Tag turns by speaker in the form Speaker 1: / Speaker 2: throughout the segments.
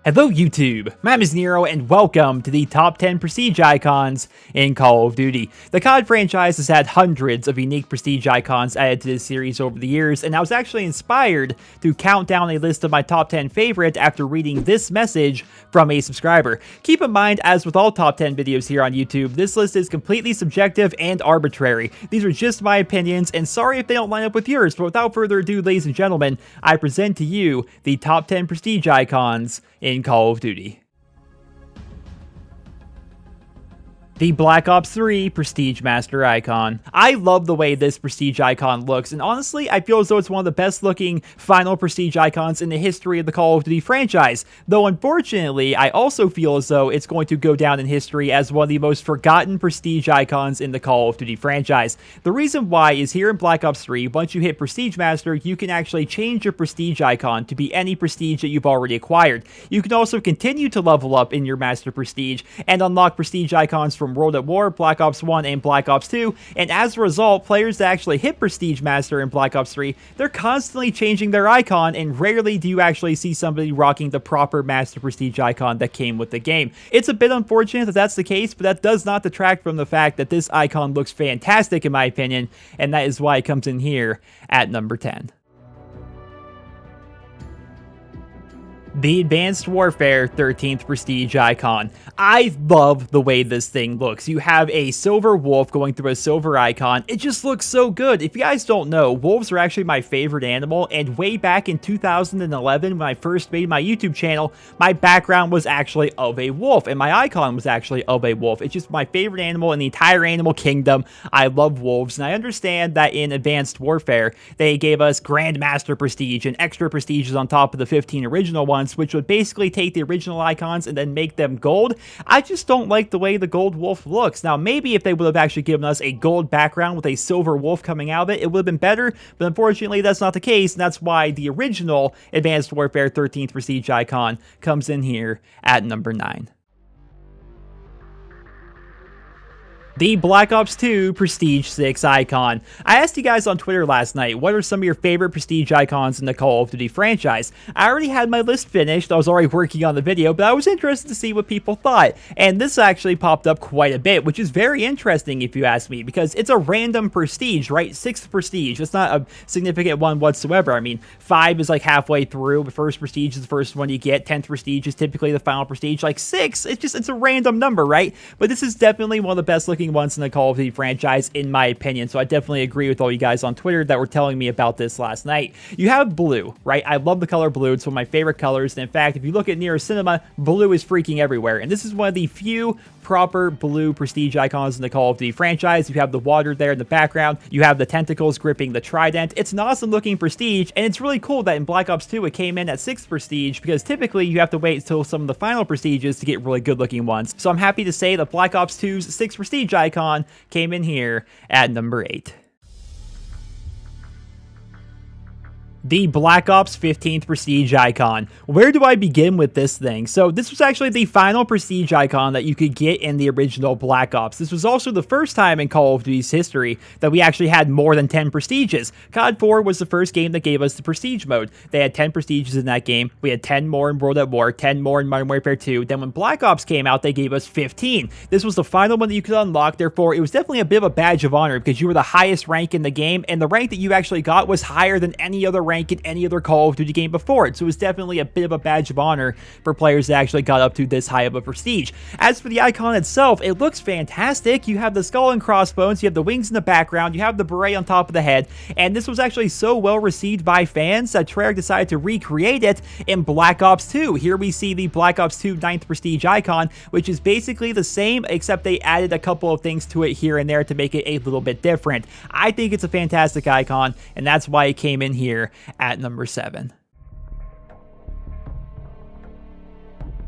Speaker 1: Hello YouTube, my name is Nero and welcome to the top 10 prestige icons in Call of Duty. The COD franchise has had hundreds of unique prestige icons added to this series over the years, and I was actually inspired to count down a list of my top 10 favorite after reading this message from a subscriber. Keep in mind, as with all top 10 videos here on YouTube, this list is completely subjective and arbitrary. These are just my opinions, and sorry if they don't line up with yours, but without further ado, ladies and gentlemen, I present to you the top 10 prestige icons in Call of Duty. The Black Ops 3 Prestige Master Icon. I love the way this prestige icon looks, and honestly, I feel as though it's one of the best looking final prestige icons in the history of the Call of Duty franchise. Though unfortunately, I also feel as though it's going to go down in history as one of the most forgotten prestige icons in the Call of Duty franchise. The reason why is here in Black Ops 3, once you hit Prestige Master, you can actually change your prestige icon to be any prestige that you've already acquired. You can also continue to level up in your Master Prestige and unlock prestige icons from World at War, Black Ops 1, and Black Ops 2, and as a result, players that actually hit Prestige Master in Black Ops 3, they're constantly changing their icon, and rarely do you actually see somebody rocking the proper Master Prestige icon that came with the game. It's a bit unfortunate that that's the case, but that does not detract from the fact that this icon looks fantastic in my opinion, and that is why it comes in here at number 10. The Advanced Warfare 13th Prestige Icon. I love the way this thing looks. You have a silver wolf going through a silver icon. It just looks so good. If you guys don't know, wolves are actually my favorite animal, and way back in 2011 when I first made my YouTube channel, my background was actually of a wolf, and my icon was actually of a wolf. It's just my favorite animal in the entire animal kingdom. I love wolves, and I understand that in Advanced Warfare, they gave us Grandmaster Prestige and extra prestiges on top of the 15 original ones, which would basically take the original icons and then make them gold. I just don't like the way the gold wolf looks. Now, maybe if they would have actually given us a gold background with a silver wolf coming out of it, it would have been better, but unfortunately that's not the case, and that's why the original Advanced Warfare 13th Prestige icon comes in here at number 9. The Black Ops 2 Prestige 6 Icon. I asked you guys on Twitter last night, what are some of your favorite prestige icons in the Call of Duty franchise? I already had my list finished, I was already working on the video, but I was interested to see what people thought. And this actually popped up quite a bit, which is very interesting if you ask me, because it's a random prestige, right? 6th prestige. It's not a significant one whatsoever. I mean, 5 is like halfway through, but first prestige is the first one you get. 10th prestige is typically the final prestige. Like 6, it's a random number, right? But this is definitely one of the best looking ones in the Call of Duty franchise, in my opinion, so I definitely agree with all you guys on Twitter that were telling me about this last night. You have blue, right? I love the color blue. It's one of my favorite colors, and in fact, if you look at NerosCinema, blue is freaking everywhere, and this is one of the few proper blue prestige icons in the Call of Duty franchise. You have the water there in the background, you have the tentacles gripping the trident. It's an awesome looking prestige, and it's really cool that in Black Ops 2 it came in at 6th prestige, because typically you have to wait until some of the final prestiges to get really good looking ones. So I'm happy to say that Black Ops 2's 6th prestige icon came in here at number 8. The Black Ops 15th Prestige Icon. Where do I begin with this thing? So this was actually the final prestige icon that you could get in the original Black Ops. This was also the first time in Call of Duty's history that we actually had more than 10 prestiges. COD 4 was the first game that gave us the prestige mode. They had 10 prestiges in that game. We had 10 more in World at War, 10 more in Modern Warfare 2. Then when Black Ops came out, they gave us 15. This was the final one that you could unlock. Therefore, it was definitely a bit of a badge of honor because you were the highest rank in the game, and the rank that you actually got was higher than any other rank in any other Call of Duty game before it, so it was definitely a bit of a badge of honor for players that actually got up to this high of a prestige. As for the icon itself, it looks fantastic. You have the skull and crossbones, you have the wings in the background, you have the beret on top of the head, and this was actually so well received by fans that Treyarch decided to recreate it in Black Ops 2. Here we see the Black Ops 2 9th Prestige icon, which is basically the same, except they added a couple of things to it here and there to make it a little bit different. I think it's a fantastic icon, and that's why it came in here at number 7.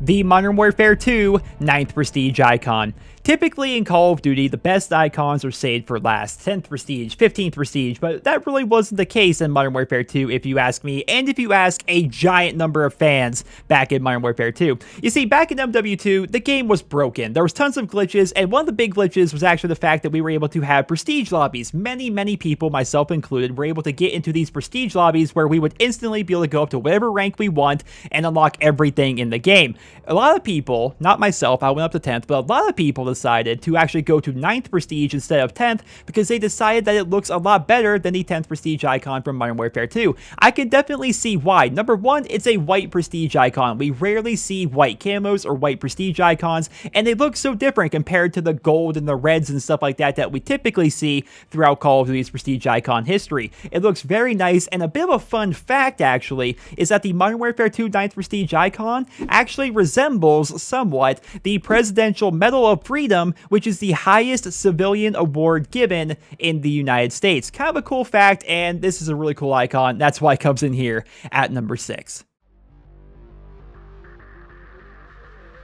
Speaker 1: The Modern Warfare 2 9th Prestige Icon. Typically in Call of Duty, the best icons are saved for last, 10th Prestige, 15th Prestige, but that really wasn't the case in Modern Warfare 2 if you ask me, and if you ask a giant number of fans back in Modern Warfare 2. You see, back in MW2, the game was broken. There was tons of glitches, and one of the big glitches was actually the fact that we were able to have Prestige lobbies. Many people, myself included, were able to get into these Prestige lobbies where we would instantly be able to go up to whatever rank we want and unlock everything in the game. A lot of people, not myself, I went up to 10th, but a lot of people decided to actually go to 9th Prestige instead of 10th because they decided that it looks a lot better than the 10th Prestige icon from Modern Warfare 2. I can definitely see why. Number one, it's a white Prestige icon. We rarely see white camos or white Prestige icons, and they look so different compared to the gold and the reds and stuff like that we typically see throughout Call of Duty's Prestige icon history. It looks very nice, and a bit of a fun fact, actually, is that the Modern Warfare 2 9th Prestige icon actually resembles somewhat the Presidential Medal of Freedom, which is the highest civilian award given in the United States. Kind of a cool fact, and this is a really cool icon. That's why it comes in here at number 6.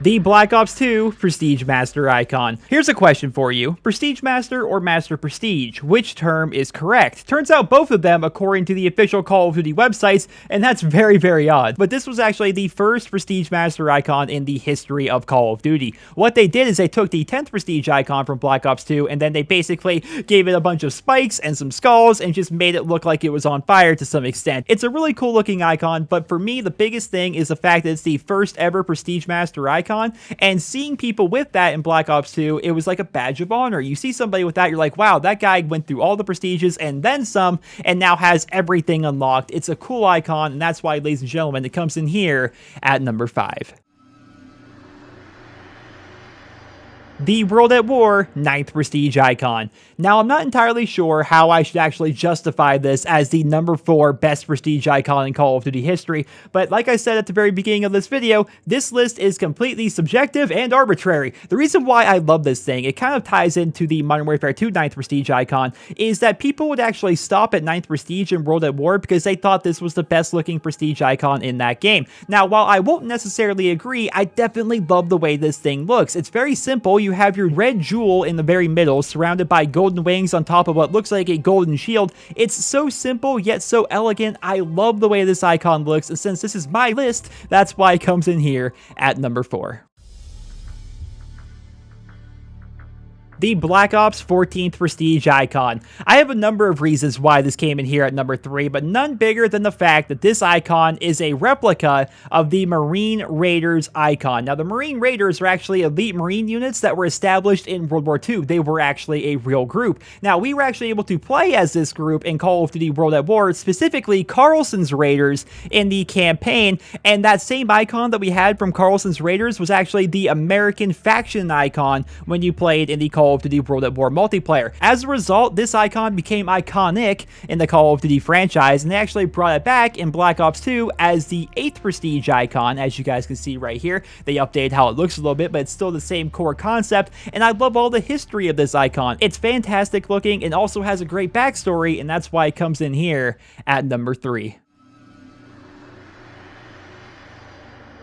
Speaker 1: The Black Ops 2 Prestige Master icon. Here's a question for you. Prestige Master or Master Prestige? Which term is correct? Turns out both of them according to the official Call of Duty websites, and that's very odd. But this was actually the first Prestige Master icon in the history of Call of Duty. What they did is they took the 10th Prestige icon from Black Ops 2, and then they basically gave it a bunch of spikes and some skulls and just made it look like it was on fire to some extent. It's a really cool looking icon, but for me, the biggest thing is the fact that it's the first ever Prestige Master icon. And seeing people with that in Black Ops 2, it was like a badge of honor. You see somebody with that, you're like, wow, that guy went through all the prestiges and then some, and now has everything unlocked. It's a cool icon, and that's why, ladies and gentlemen, it comes in here at number 5. The World at War 9th Prestige icon. Now, I'm not entirely sure how I should actually justify this as the number 4 best Prestige icon in Call of Duty history, but like I said at the very beginning of this video, this list is completely subjective and arbitrary. The reason why I love this thing, it kind of ties into the Modern Warfare 2 9th Prestige icon, is that people would actually stop at 9th Prestige in World at War because they thought this was the best looking Prestige icon in that game. Now, while I won't necessarily agree, I definitely love the way this thing looks. It's very simple. You have your red jewel in the very middle, surrounded by golden wings on top of what looks like a golden shield. It's so simple, yet so elegant. I love the way this icon looks, and since this is my list, that's why it comes in here at number 4. The Black Ops 14th Prestige icon. I have a number of reasons why this came in here at number 3, but none bigger than the fact that this icon is a replica of the Marine Raiders icon. Now, the Marine Raiders are actually elite Marine units that were established in World War II. They were actually a real group. Now, we were actually able to play as this group in Call of Duty World at War, specifically Carlson's Raiders in the campaign, and that same icon that we had from Carlson's Raiders was actually the American faction icon when you played in the Call of Duty World at War multiplayer. As a result, this icon became iconic in the Call of Duty franchise, and they actually brought it back in Black Ops 2 as the 8th Prestige icon, as you guys can see right here. They updated how it looks a little bit, but it's still the same core concept, and I love all the history of this icon. It's fantastic looking and also has a great backstory, and that's why it comes in here at number 3.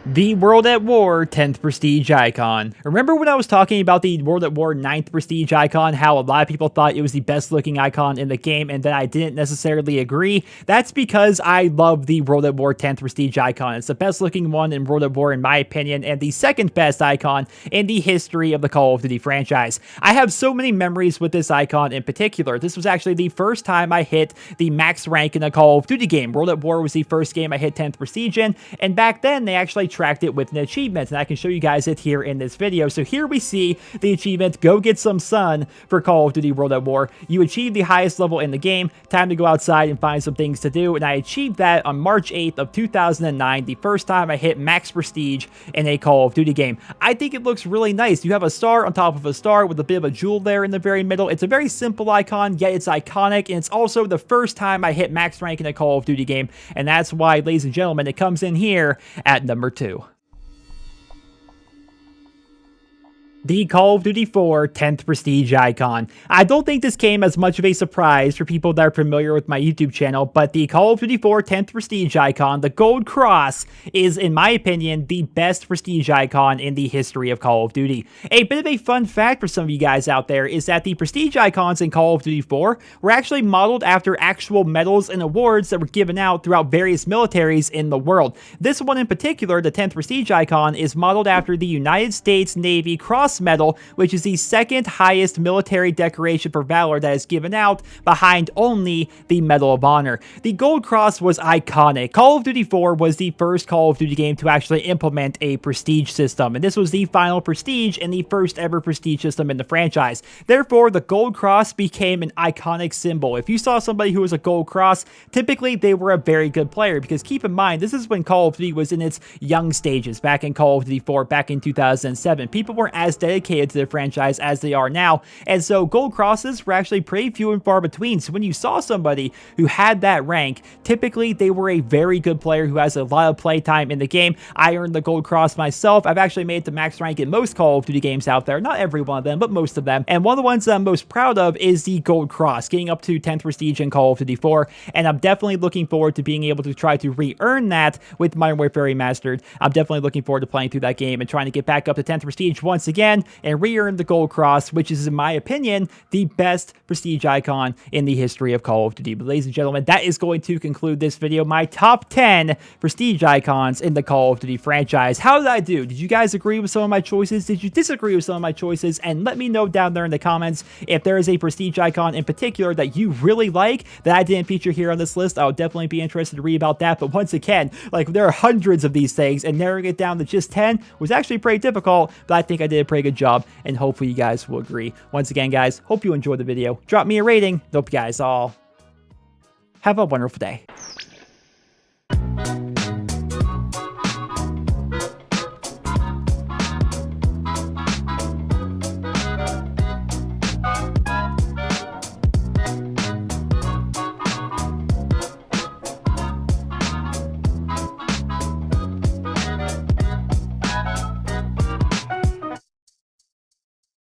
Speaker 1: The World at War 10th Prestige icon. Remember when I was talking about the World at War 9th Prestige icon, how a lot of people thought it was the best looking icon in the game, and then I didn't necessarily agree? That's because I love the World at War 10th Prestige icon. It's the best looking one in World at War in my opinion, and the second best icon in the history of the Call of Duty franchise. I have so many memories with this icon in particular. This was actually the first time I hit the max rank in a Call of Duty game. World at War was the first game I hit 10th Prestige in, and back then they actually tracked it with an achievement, and I can show you guys it here in this video. So here we see the achievement, Go Get Some Sun, for Call of Duty World at War. You achieve the highest level in the game, time to go outside and find some things to do, and I achieved that on March 8th of 2009, the first time I hit max prestige in a Call of Duty game. I think it looks really nice. You have a star on top of a star with a bit of a jewel there in the very middle. It's a very simple icon, yet it's iconic, and it's also the first time I hit max rank in a Call of Duty game, and that's why, ladies and gentlemen, it comes in here at number 2. The Call of Duty 4 10th Prestige icon. I don't think this came as much of a surprise for people that are familiar with my YouTube channel, but the Call of Duty 4 10th Prestige icon, the Gold Cross, is, in my opinion, the best Prestige icon in the history of Call of Duty. A bit of a fun fact for some of you guys out there is that the Prestige icons in Call of Duty 4 were actually modeled after actual medals and awards that were given out throughout various militaries in the world. This one in particular, the 10th Prestige icon, is modeled after the United States Navy Cross Medal, which is the second highest military decoration for valor that is given out, behind only the Medal of Honor. The Gold Cross was iconic. Call of Duty 4 was the first Call of Duty game to actually implement a prestige system, and this was the final prestige and the first ever prestige system in the franchise. Therefore, the Gold Cross became an iconic symbol. If you saw somebody who was a Gold Cross, typically they were a very good player, because keep in mind, this is when Call of Duty was in its young stages, back in Call of Duty 4, back in 2007. People weren't as dedicated to the franchise as they are now, and so Gold Crosses were actually pretty few and far between. So when you saw somebody who had that rank, typically they were a very good player who has a lot of play time in the game. I earned the Gold Cross myself. I've actually made it to max rank in most Call of Duty games out there, not every one of them, but most of them, and one of the ones that I'm most proud of is the Gold Cross, getting up to 10th Prestige in Call of Duty 4, and I'm definitely looking forward to being able to try to re-earn that with Modern Warfare Remastered. I'm definitely looking forward to playing through that game and trying to get back up to 10th Prestige once again and re-earn the Gold Cross, which is, in my opinion, the best prestige icon in the history of Call of Duty. But ladies and gentlemen, that is going to conclude this video, my top 10 prestige icons in the Call of Duty franchise. How did I do? Did you guys agree with some of my choices? Did you disagree with some of my choices? And let me know down there in the comments if there is a prestige icon in particular that you really like that I didn't feature here on this list. I would definitely be interested to read about that. But once again, like, there are hundreds of these things, and narrowing it down to just 10 was actually pretty difficult, but I think I did a pretty good job, and hopefully you guys will agree. Once again, guys, hope you enjoyed the video. Drop me a rating. Hope you guys all have a wonderful day.